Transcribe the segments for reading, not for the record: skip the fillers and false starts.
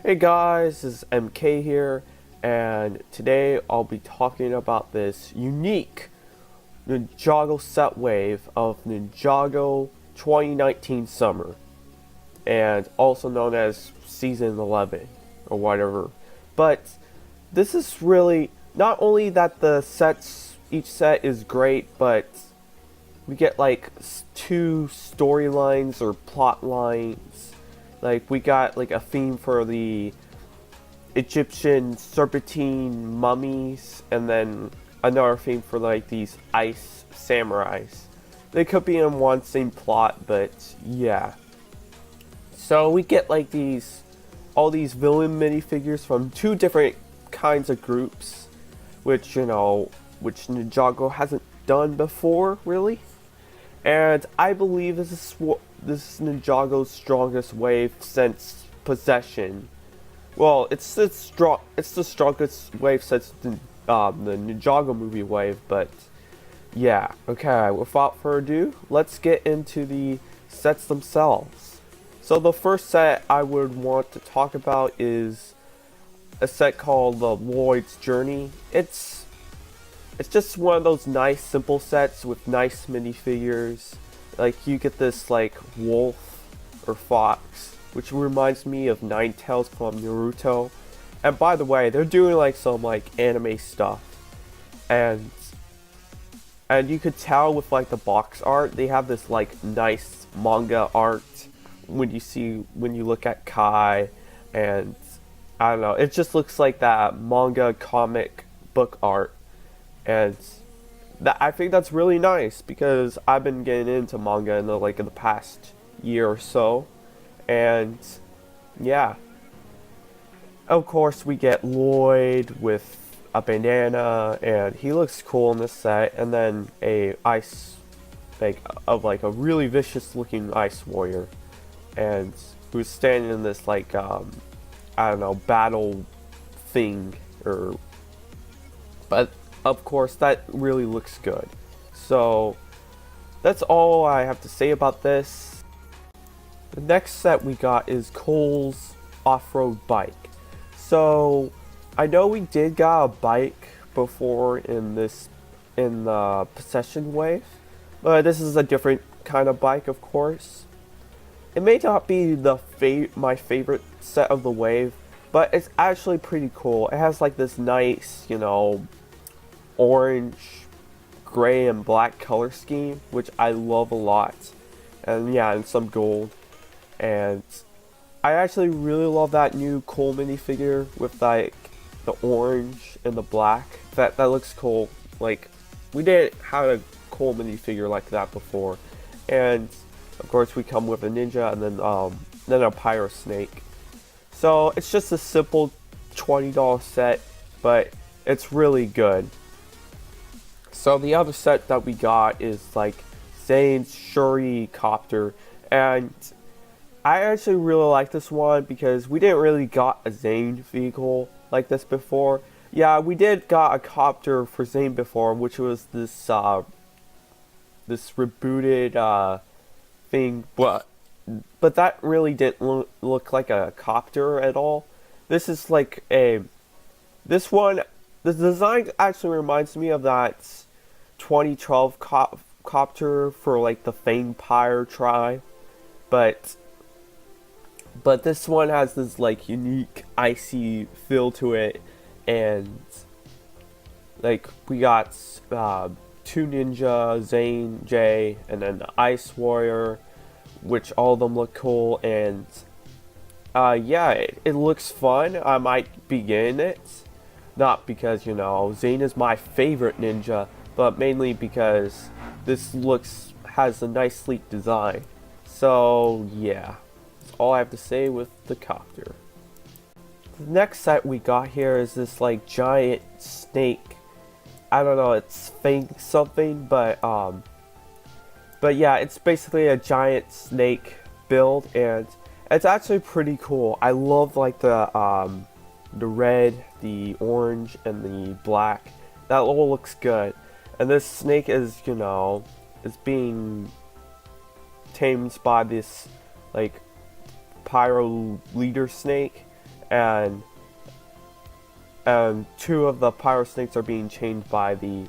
Hey guys, this is MK here, and today I'll be talking about this unique Ninjago set wave of Ninjago 2019 Summer, and also known as Season 11, or whatever. But this is really, not only that each set is great, but we get like two storylines or plot lines. Like we got like a theme for the Egyptian serpentine mummies, and then another theme for like these ice samurais. They could be in one same plot, but yeah. So we get like all these villain minifigures from two different kinds of groups, which which Ninjago hasn't done before, really. And I believe this is Ninjago's strongest wave since Possession. Well, it's the strongest wave since the Ninjago movie wave. But yeah, okay. Without further ado, let's get into the sets themselves. So the first set I would want to talk about is a set called the Lloyd's Journey. It's just one of those nice simple sets with nice minifigures. Like you get this like wolf or fox, which reminds me of Ninetales from Naruto. And by the way, they're doing like some like anime stuff. And you could tell with like the box art, they have this like nice manga art when you look at Kai, and I don't know, it just looks like that manga comic book art. And I think that's really nice because I've been getting into manga in the past year or so, and yeah. Of course, we get Lloyd with a banana, and he looks cool in this set, and then a a really vicious looking ice warrior, and who's standing in this I don't know, battle thing but of course, that really looks good. So that's all I have to say about this. The next set we got is Cole's off-road bike. So I know we did got a bike before in the Possession wave, but this is a different kind of bike, of course. It may not be my favorite set of the wave, but it's actually pretty cool. It has like this nice, orange, gray, and black color scheme, which I love a lot. And yeah, and some gold. And I actually really love that new Cole minifigure with like the orange and the black. That looks cool. Like, we didn't have a Cole minifigure like that before. And of course we come with a ninja and then a pyro snake. So it's just a simple $20 set, but it's really good. So the other set that we got is like Zane's Shuri copter, and I actually really like this one because we didn't really got a Zane vehicle like this before. Yeah, we did got a copter for Zane before, which was this rebooted thing, but that really didn't look like a copter at all. This is like this one. The design actually reminds me of that 2012 copter for like the Vampire tribe, but this one has this like unique icy feel to it, and like we got two ninja, Zane, Jay, and then the Ice Warrior, which all of them look cool, and yeah, it looks fun. I might begin it. Not because, Zane is my favorite ninja, but mainly because this has a nice sleek design. So yeah, that's all I have to say with the copter. The next set we got here is this like giant snake. I don't know, it's Fang something, but yeah, it's basically a giant snake build, and it's actually pretty cool. I love like the red, the orange, and the black. That all looks good. And this snake is, is being tamed by this like pyro leader snake, and two of the pyro snakes are being chained by the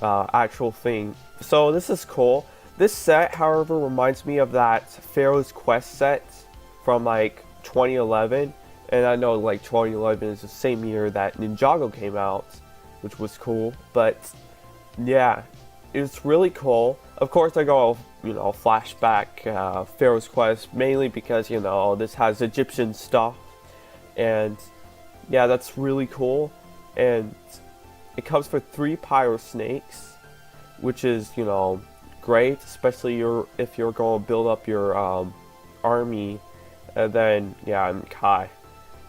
actual thing. So this is cool. This set, however, reminds me of that Pharaoh's Quest set from like 2011, and I know like 2011 is the same year that Ninjago came out, which was cool. But yeah, it's really cool. Of course, I go, flashback Pharaoh's Quest mainly because this has Egyptian stuff, and yeah, that's really cool. And it comes for 3 pyro snakes, which is great, especially if you're going to build up your army, and then yeah, and Kai.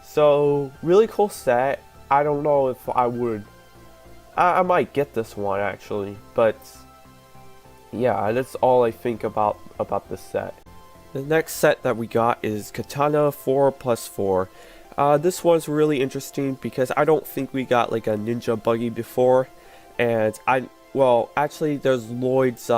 So really cool set. I don't know if I would. I might get this one actually, but yeah, that's all I think about this set. The next set that we got is Katana 4+4. This one's really interesting because I don't think we got like a ninja buggy before, and actually there's Lloyd's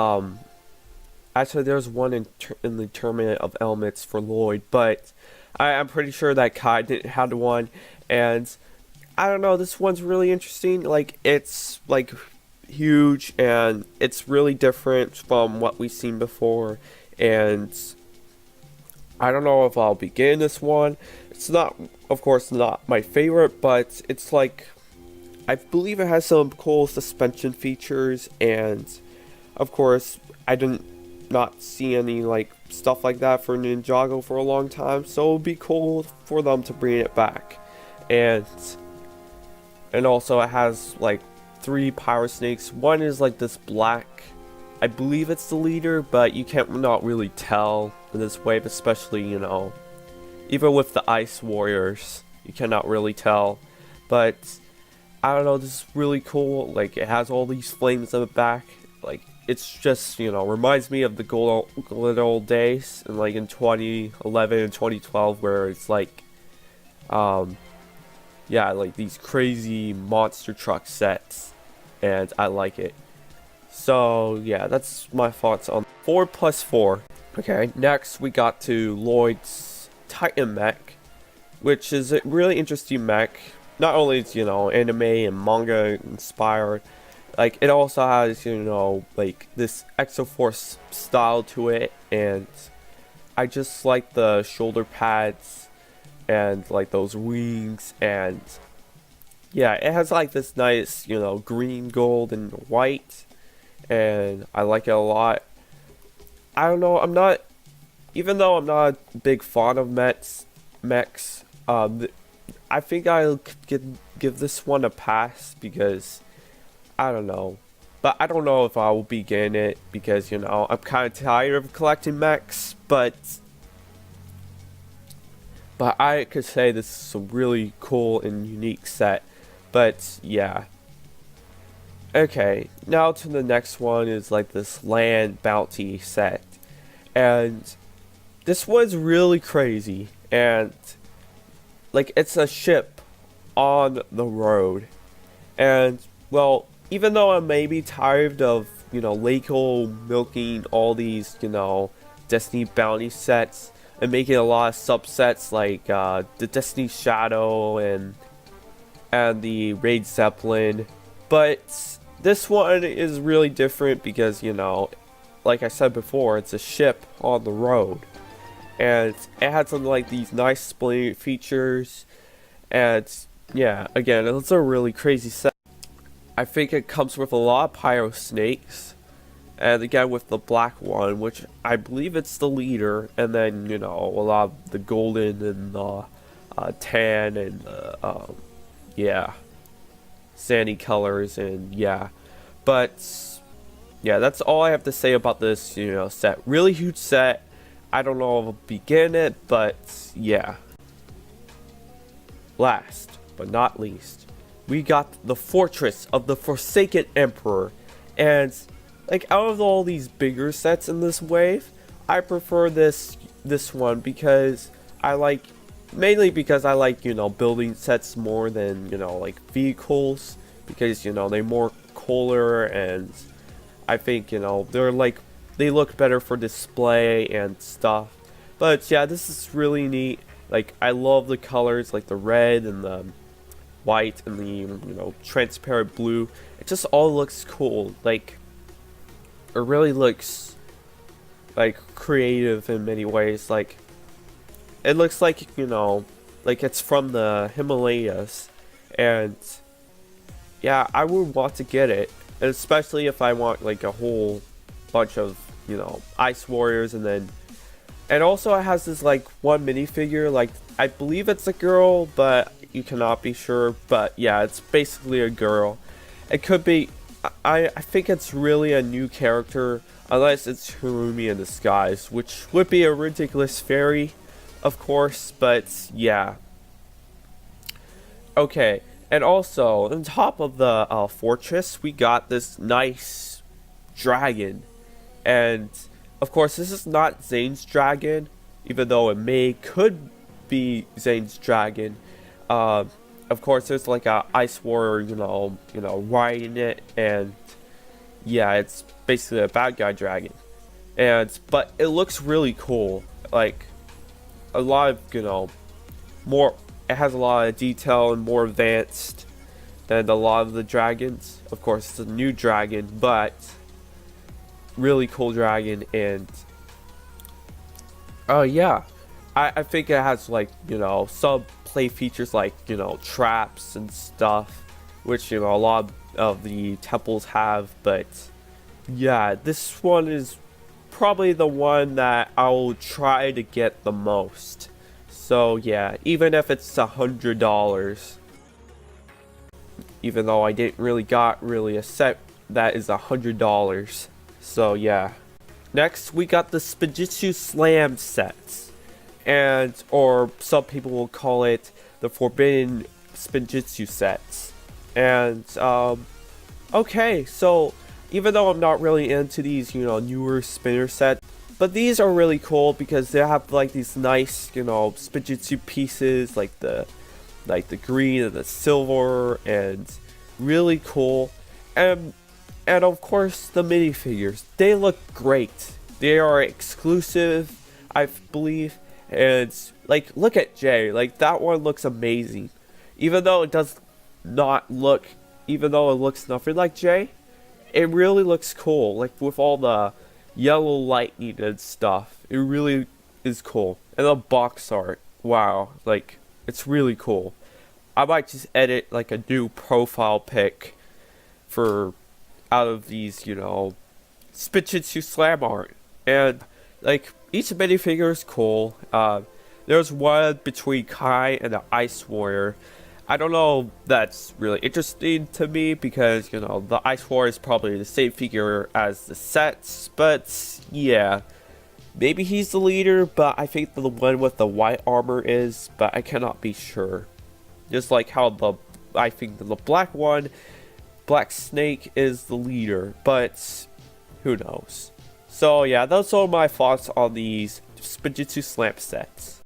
actually there's one in the Tournament of Elements for Lloyd, but I'm pretty sure that Kai didn't have one, and I don't know, this one's really interesting. Like, it's like huge and it's really different from what we've seen before, and I don't know if I'll begin this one. It's not, of course, not my favorite, but it's like, I believe it has some cool suspension features, and of course I didn't not see any like stuff like that for Ninjago for a long time, so it would be cool for them to bring it back. And also it has like 3 pyro snakes. One is like this black, I believe it's the leader, but you can't not really tell in this wave, especially even with the ice warriors, you cannot really tell. But I don't know, this is really cool. Like, it has all these flames in the back. Like, it's just, reminds me of the good old days, and like in 2011 and 2012, where it's like, yeah, like these crazy monster truck sets, and I like it. So yeah, that's my thoughts on 4+4. Okay, next we got to Lloyd's Titan mech, which is a really interesting mech. Not only is anime and manga inspired, like it also has like this Exoforce style to it, and I just like the shoulder pads and like those wings, and yeah, it has like this nice green, gold, and white, and I like it a lot. I don't know, even though I'm not a big fan of mechs, I think I'll give this one a pass because I don't know. But I don't know if I will begin it because I'm kind of tired of collecting mechs, but I could say this is a really cool and unique set. But yeah. Okay, now to the next one is like this land bounty set. And this one's really crazy, and like it's a ship on the road. And well, even though I'm maybe tired of Leiko milking all these Destiny bounty sets and making a lot of subsets like the Destiny Shadow and the Raid Zeppelin, but this one is really different because like I said before, it's a ship on the road, and it has some like these nice splitting features, and yeah, again, it's a really crazy set. I think it comes with a lot of pyro snakes, and again with the black one, which I believe it's the leader, and then a lot of the golden and the tan and yeah, sandy colors, and yeah. But yeah, that's all I have to say about this set. Really huge set. I don't know if I'll begin it, but yeah. Last but not least, we got the Fortress of the Forsaken Emperor, and like out of all these bigger sets in this wave, I prefer this one because mainly because I like building sets more than like vehicles, because they're more cooler, and I think they look better for display and stuff. But yeah, this is really neat, Like, I love the colors, like the red and the white and the, you know, transparent blue. It just all looks cool. Like, it really looks like creative in many ways. Like, it looks like, you know, like it's from the Himalayas. And yeah, I would want to get it, and especially if I want like a whole bunch of, you know, ice warriors. And also it has this like one minifigure, like I believe it's a girl, but you cannot be sure. But yeah, it's basically a girl. It could be, I think it's really a new character, unless it's Hirumi in disguise, which would be a ridiculous fairy, of course. But yeah. Okay, and also on top of the fortress, we got this nice dragon. And of course, this is not Zane's dragon, even though could be Zane's dragon. Of course, there's like a ice warrior, you know, riding it, and yeah, it's basically a bad guy dragon. But it looks really cool. Like, a lot of, you know, more. It has a lot of detail and more advanced than a lot of the dragons. Of course, it's a new dragon, but really cool dragon. And yeah, I think it has, like, you know, some play features like, you know, traps and stuff, which, you know, a lot of the temples have. But yeah, this one is probably the one that I'll try to get the most. So yeah, even if it's $100, even though I didn't really got a set that is $100. So yeah. Next, we got the Spinjitzu Slam sets, or some people will call it the Forbidden Spinjitzu sets. And okay, so even though I'm not really into these, you know, newer spinner sets, but these are really cool because they have like these nice, you know, Spinjitzu pieces, like the green and the silver, and really cool. And of course the minifigures, they look great. They are exclusive, I believe. And like, look at Jay, like that one looks amazing. Even though it looks nothing like Jay, it really looks cool. Like with all the yellow lightning and stuff, it really is cool. And the box art, wow, like it's really cool. I might just edit like a new profile pic for out of these, you know, Spinjitzu Slam art. And like each minifigure is cool. There's one between Kai and the Ice Warrior. I don't know, that's really interesting to me because, you know, the Ice Warrior is probably the same figure as the sets, but yeah, maybe he's the leader, but I think the one with the white armor is, but I cannot be sure. Just like how I think the black one, Black Snake, is the leader, but who knows. So yeah, those are my thoughts on these Spinjitzu Slam sets.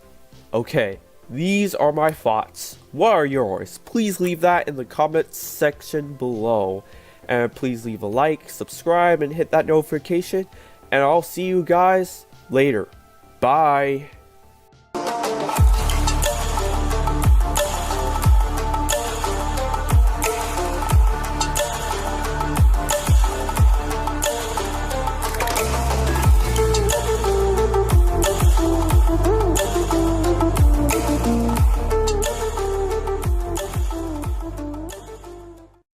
Okay, these are my thoughts. What are yours? Please leave that in the comments section below. And please leave a like, subscribe, and hit that notification. And I'll see you guys later. Bye.